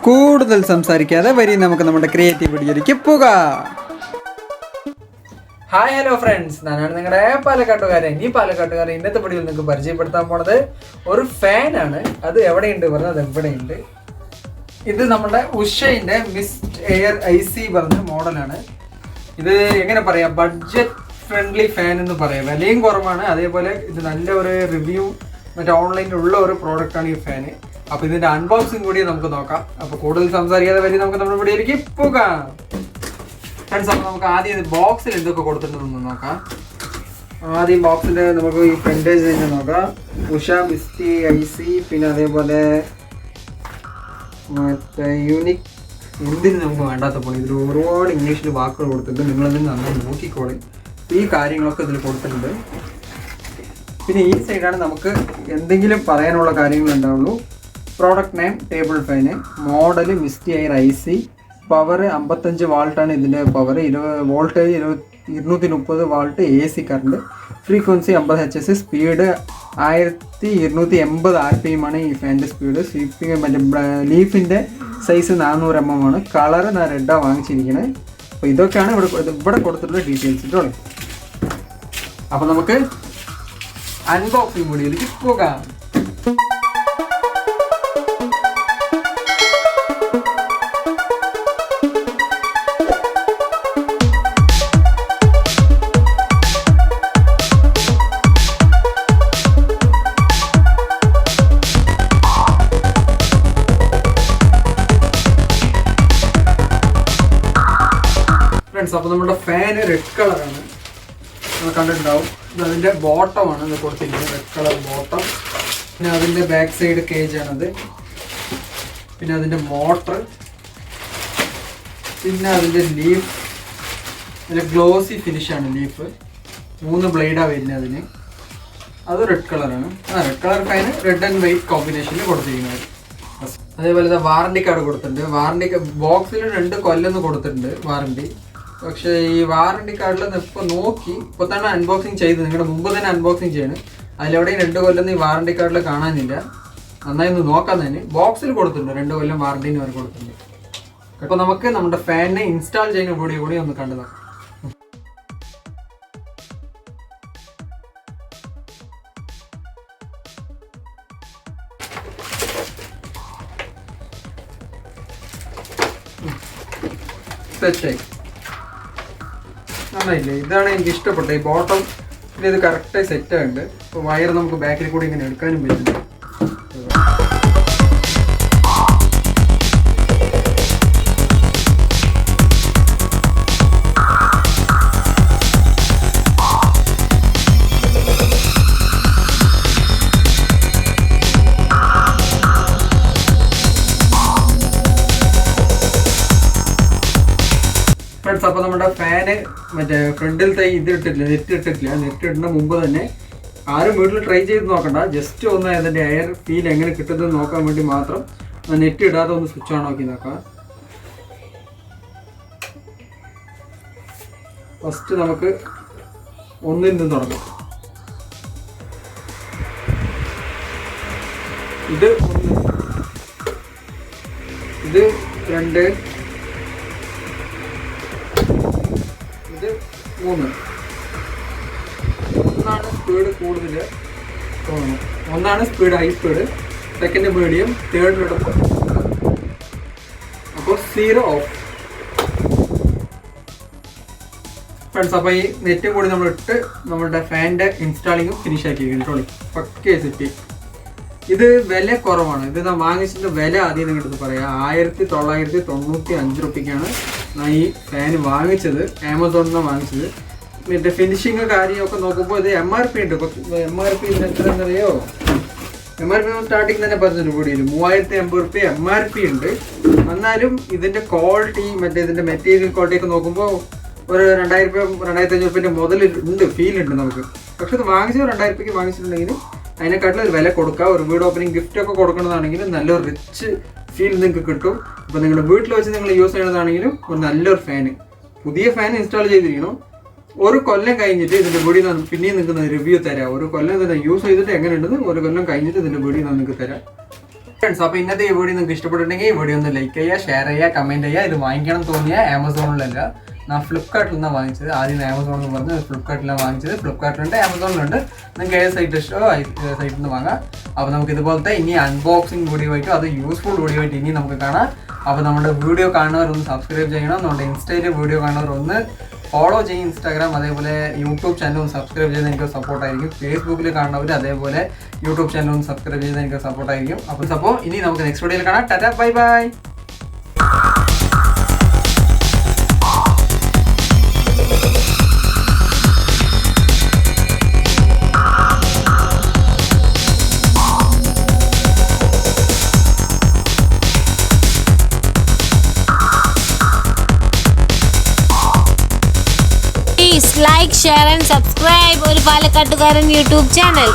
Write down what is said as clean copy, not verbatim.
കൂടുതൽ സംസാരിക്കാതെ വരി നമുക്ക് നമ്മുടെ ക്രിയേറ്റീവ് വീഡിയോയിലേക്ക് പോകാം. ഹായ് ഹലോ ഫ്രണ്ട്സ്, ഞാനാണ് നിങ്ങളുടെ പാലക്കാട്ടുകാരൻ. ഈ പാലക്കാട്ടുകാരൻ ഇന്നത്തെ വീഡിയോയിൽ നിങ്ങൾക്ക് പരിചയപ്പെടുത്താൻ പോണത് ഒരു ഫാനാണ്. അത് എവിടെയുണ്ട് പറഞ്ഞാൽ അത് എവിടെയുണ്ട്. ഇത് നമ്മുടെ ഉഷയുടെ മിസ്റ്റ് എയർ IC പറഞ്ഞ മോഡലാണ്. ഇത് എങ്ങനെ പറയാം, ബഡ്ജറ്റ് ഫ്രണ്ട്ലി ഫാൻ എന്ന് പറയാം. വിലയും കുറവാണ്, അതേപോലെ ഇത് നല്ല ഒരു റിവ്യൂ മറ്റേ ഓൺലൈനിലുള്ള ഒരു പ്രോഡക്റ്റാണ് ഈ ഫാന്. അപ്പോൾ ഇതിൻ്റെ അൺബോക്സിങ് കൂടി നമുക്ക് നോക്കാം. അപ്പോൾ കൂടുതൽ സംസാരിക്കാതെ വരി നമുക്ക് നമ്മുടെ വീഡിയോയിലേക്ക് പോകാം. ഫ്രണ്ട്സ്, അപ്പോൾ നമുക്ക് ആദ്യം ബോക്സിൽ എന്തൊക്കെ കൊടുത്തിട്ടുണ്ടെന്ന് നോക്കാം. ആദ്യം ബോക്സിൽ നമുക്ക് ഈ ഫ്രണ്ടേജ് തന്നെ നോക്കാം. ഉഷ മിസ്റ്റി IC, പിന്നെ അതേപോലെ മറ്റേ യൂണിക്, എന്തിന് നമുക്ക് വേണ്ടാത്ത പോലെ ഇതിൽ ഒരുപാട് ഇംഗ്ലീഷിൽ വാക്കുകൾ കൊടുത്തിട്ടുണ്ട്. നിങ്ങളതിന് നന്നായി നോക്കിക്കോളി. ഈ കാര്യങ്ങളൊക്കെ ഇതിൽ കൊടുത്തിട്ടുണ്ട്. പിന്നെ ഈ സൈഡാണ് നമുക്ക് എന്തെങ്കിലും പറയാനുള്ള കാര്യങ്ങൾ ഉണ്ടാവുള്ളൂ. Product name table fan, model misty air IC, power 55 വാൾട്ടാണ് ഇതിൻ്റെ power, voltage 230 volt AC current, frequency 50 Hz, speed 1280 RPM ആണ് ഈ ഫാനിൻ്റെ സ്പീഡ്. സ്ലീപ്പിംഗ് മറ്റേ ലീഫിൻ്റെ സൈസ് 400 mm ആണ്. കളറ് ഞാൻ റെഡാണ് വാങ്ങിച്ചിരിക്കുന്നത്. അപ്പോൾ ഇതൊക്കെയാണ് ഇവിടെ കൊടുത്തിട്ടുള്ള ഡീറ്റെയിൽസ് കേട്ടോ. അപ്പോൾ നമുക്ക് അൺബോക്സിംഗ് വീഡിയോയിലേക്ക് പോകാം. ഫ്രണ്ട്സ്, അപ്പോൾ നമ്മുടെ ഫാന് റെഡ് കളറാണ്, നമ്മൾ കണ്ടിട്ടുണ്ടാവും. ഇത് അതിൻ്റെ ബോട്ടമാണ് ഇത് കൊടുത്തിരിക്കുന്നത്, റെഡ് കളർ ബോട്ടം. പിന്നെ അതിൻ്റെ ബാക്ക് സൈഡ് കേജാണത്. പിന്നെ അതിൻ്റെ മോട്ടർ, പിന്നെ അതിൻ്റെ ലീഫ്, അതിൻ്റെ ഗ്ലോസി ഫിനിഷാണ് ലീഫ്. 3 ബ്ലേഡാണ് വരുന്നത് അതിന്. അത് റെഡ് കളറാണ്. റെഡ് കളർ ഫാന് റെഡ് ആൻഡ് വൈറ്റ് കോമ്പിനേഷനിൽ കൊടുത്തിരിക്കുന്നത്. അതേപോലെ വാറണ്ടി കാർഡ് കൊടുത്തിട്ടുണ്ട്. വാറണ്ടി ബോക്സിൽ 2 കൊല്ലം കൊടുത്തിട്ടുണ്ട് വാറണ്ടി. പക്ഷേ ഈ വാറണ്ടി കാർഡിൽ ഇപ്പോൾ നോക്കി ഇപ്പോൾ തന്നെ അൺബോക്സിങ് ചെയ്ത്, നിങ്ങളുടെ മുമ്പ് തന്നെ അൺബോക്സിങ് ചെയ്യണം. അതിലെവിടെയും 2 കൊല്ലം ഈ വാറണ്ടി കാർഡിൽ കാണാനില്ല. നന്നായി ഒന്ന് നോക്കാൻ തന്നെ ബോക്സിൽ കൊടുത്തിട്ടുണ്ട്. 2 കൊല്ലം വാറണ്ടിന് വരെ കൊടുത്തിട്ടുണ്ട്. അപ്പോൾ നമുക്ക് നമ്മുടെ ഫാനിനെ ഇൻസ്റ്റാൾ ചെയ്യുന്ന വീഡിയോ കൂടി ഒന്ന് കണ്ടു നോക്കാം. സെറ്റായി നന്നായില്ലേ? ഇതാണ് എനിക്ക് ഇഷ്ടപ്പെട്ടത്. ഈ ബോട്ടം പിന്നെ ഇത് കറക്റ്റായി സെറ്റായിട്ടുണ്ട്. ഇപ്പോൾ വയർ നമുക്ക് ബാക്കിൽ കൂടി ഇങ്ങനെ എടുക്കാനും പറ്റും. ഫ്രണ്ട്സ്, അപ്പോൾ നമ്മുടെ ഫാന് മറ്റേ ഫ്രണ്ടിലത്തെ ഇത് ഇട്ടിട്ടില്ല, നെറ്റ് ഇട്ടിട്ടില്ല. നെറ്റ് ഇടുന്ന മുമ്പ് തന്നെ ആരും വീട്ടിൽ ട്രൈ ചെയ്ത് നോക്കണ്ട. ജസ്റ്റ് ഒന്ന് അതിൻ്റെ എയർ ഫീൽ എങ്ങനെ കിട്ടുന്നത് നോക്കാൻ വേണ്ടി മാത്രം നെറ്റ് ഇടാതെ ഒന്ന് സ്വിച്ച് ഓൺ ആക്കി നോക്കാം. ഫസ്റ്റ് നമുക്ക് 1 നിന്ന് തുടങ്ങാം. ഇത് 1, ഇത് 2, ഇത് 3. ഒന്നാണ് സ്പീഡ് കൂടുതൽ തോന്നുന്നു. ഒന്നാണ് speed high speed, second medium, third എടുക്കും. അപ്പോൾ 0 ഓഫ്. ഫ്രണ്ട്സ്, അപ്പോൾ ഈ നെറ്റും കൂടി നമ്മൾ ഇട്ട് നമ്മുടെ ഫാനിൻ്റെ ഇൻസ്റ്റാളിങ്ങും ഫിനിഷ് ആക്കിയിരിക്കുന്നു. പക്കേ സെറ്റ്. ഇത് വില കുറവാണ്. ഇത് ഞാൻ വാങ്ങിച്ചിട്ട് വില ആദ്യം നിങ്ങളുടെ പറയാം. 1995 രൂപയ്ക്കാണ് ഞാൻ ഈ ഫാൻ വാങ്ങിച്ചത്. ആമസോണിൽ നിന്നാണ് വാങ്ങിച്ചത്. മറ്റേ ഫിനിഷിങ് കാര്യമൊക്കെ നോക്കുമ്പോൾ ഇത് MRP ഉണ്ട്. MRP എത്രയെന്നറിയോ? MRP സ്റ്റാർട്ടിങ് തന്നെ പറഞ്ഞൊരു വീഡിയോയിൽ 3080 രൂപ MRP ഉണ്ട്. എന്നാലും ഇതിൻ്റെ ക്വാളിറ്റി മറ്റേ ഇതിൻ്റെ മെറ്റീരിയൽ ക്വാളിറ്റി ഒക്കെ നോക്കുമ്പോൾ ഒരു 2000 രൂപ 2500 രൂപേൻ്റെ മുതൽ ഉണ്ട്, ഫീൽ ഉണ്ട് നമുക്ക്. പക്ഷെ ഇത് വാങ്ങിച്ചത് 2000 രൂപയ്ക്ക് വാങ്ങിച്ചിട്ടുണ്ടെങ്കിൽ അതിനെക്കാട്ടിലും ഒരു വില കൊടുക്കുക. ഒരു വീട് ഓപ്പണിംഗ് ഗിഫ്റ്റ് ഒക്കെ കൊടുക്കുന്നതാണെങ്കിൽ നല്ലൊരു റിച്ച് ഫീൽ നിങ്ങൾക്ക് കിട്ടും. അപ്പോൾ നിങ്ങളുടെ വീട്ടിൽ വെച്ച് നിങ്ങൾ യൂസ് ചെയ്യുന്നതാണെങ്കിലും ഒരു നല്ലൊരു ഫാന്, പുതിയ ഫാൻ ഇൻസ്റ്റാൾ ചെയ്തിരിക്കണം. 1 കൊല്ലം കഴിഞ്ഞിട്ട് ഇതിൻ്റെ വീഡിയോ പിന്നെയും നിങ്ങൾക്ക് റിവ്യൂ തരാം. 1 കൊല്ലം തന്നെ യൂസ് ചെയ്തിട്ട് എങ്ങനെയുണ്ടെന്ന് 1 കൊല്ലം കഴിഞ്ഞിട്ട് ഇതിൻ്റെ വീഡിയോ നിങ്ങൾക്ക് തരാം. ഫ്രണ്ട്സ്, അപ്പോൾ ഇന്നത്തെ ഈ വീഡിയോ നിങ്ങൾക്ക് ഇഷ്ടപ്പെട്ടിട്ടുണ്ടെങ്കിൽ ഈ വീഡിയോ ഒന്ന് ലൈക്ക് ചെയ്യുക, ഷെയർ ചെയ്യുക, കമൻറ്റ് ചെയ്യുക. ഇത് വാങ്ങിക്കണം തോന്നിയാൽ ആമസോണിലല്ല, ഞാൻ ഫ്ലിപ്കാർട്ടിൽ നിന്നാണ് വാങ്ങിച്ചത്. ആദ്യം ആമസോൺ എന്ന് പറഞ്ഞ് ഫ്ലിപ്കാർട്ടിലാണ് വാങ്ങിച്ചത്. ഫ്ലിപ്കാർട്ടിലുണ്ട്, ആമസോണിലുണ്ട്. നിങ്ങൾക്ക് ഏത് സൈറ്റ് ഇഷ്ടമോ സൈറ്റിൽ നിന്ന് വാങ്ങാം. അപ്പോൾ നമുക്ക് ഇതുപോലത്തെ ഇനി അൺബോക്സിങ് വീഡിയോ ആയിട്ടും അത് യൂസ്ഫുൾ വീഡിയോ ആയിട്ട് ഇനി നമുക്ക് കാണാം. അപ്പോൾ നമ്മുടെ വീഡിയോ കാണുന്നവരൊന്ന് സബ്സ്ക്രൈബ് ചെയ്യണം. നമ്മുടെ ഇൻസ്റ്റയിൽ വീഡിയോ കാണുന്നവരൊന്ന് ഫോളോ ചെയ്യും. ഇൻസ്റ്റാഗ്രാം അതേപോലെ യൂട്യൂബ് ചാനൽ ഒന്ന് സബ്സ്ക്രൈബ് ചെയ്ത് എനിക്ക് സപ്പോർട്ടായിരിക്കും. ഫേസ്ബുക്കിൽ കാണുന്നവർ അതേപോലെ യൂട്യൂബ് ചാനൽ ഒന്ന് സബ്സ്ക്രൈബ് ചെയ്ത് എനിക്ക് സപ്പോർട്ടായിരിക്കും. അപ്പോൾ ഇനി നമുക്ക് നെക്സ്റ്റ് വീഡിയോയിൽ കാണാം. Tata, bye bye. Please like, share and subscribe ഒരു പാലക്കാട്ടുകാരൻ യൂട്യൂബ് ചാനൽ.